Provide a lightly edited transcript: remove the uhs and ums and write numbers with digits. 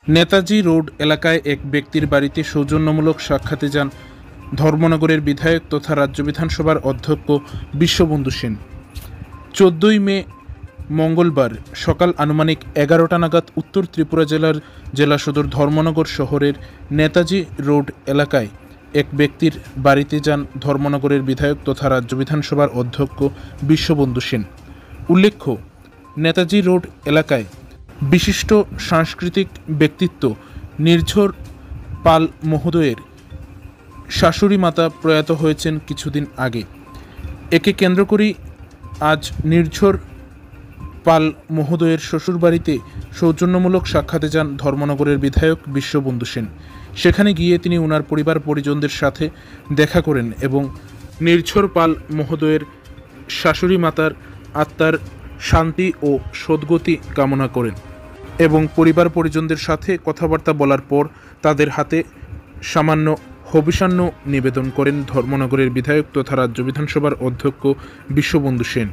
Netaji road এলাকায় এক ব্যক্তির বাড়িতে সৌজন্যমূলক সাক্ষাতে যান ধর্মনগরের বিধায়ক তথা রাজ্য বিধানসভার অধ্যক্ষ বিশ্ববন্ধু সেন। 14ই মে মঙ্গলবার সকাল আনুমানিক 11টা নাগাদ উত্তর ত্রিপুরা জেলার জেলা সদর ধর্মনগর শহরের নেতাজি রোড এলাকায় এক ব্যক্তির বাড়িতে যান ধর্মনগরের বিধায়ক তথা রাজ্য বিধানসভার অধ্যক্ষ বিশ্ববন্ধু সেন। উল্লেখ্য, নেতাজি রোড এলাকায় বিশিষ্ট সাংস্কৃতিক ব্যক্তিত্ব নির্ঝর পাল মহোদয়ের শাশুড়ি মাতা প্রয়াত হয়েছেন কিছুদিন আগে। একে কেন্দ্র করেই আজ নির্ঝর পাল মহোদয়ের শ্বশুরবাড়িতে সৌজন্যমূলক সাক্ষাতে যান ধর্মনগরের বিধায়ক বিশ্ববন্ধু সেন। সেখানে গিয়ে তিনি ওনার পরিবার পরিজনদের সাথে দেখা করেন এবং নির্ঝর পাল মহোদয়ের শাশুড়ি মাতার আত্মার শান্তি ও সদ্গতি কামনা করেন এবং পরিবার পরিজনদের সাথে কথাবার্তা বলার পর তাদের হাতে সামান্য হবিষান্ন নিবেদন করেন ধর্মনগরের বিধায়ক তথা রাজ্য বিধানসভার অধ্যক্ষ বিশ্ববন্ধু সেন।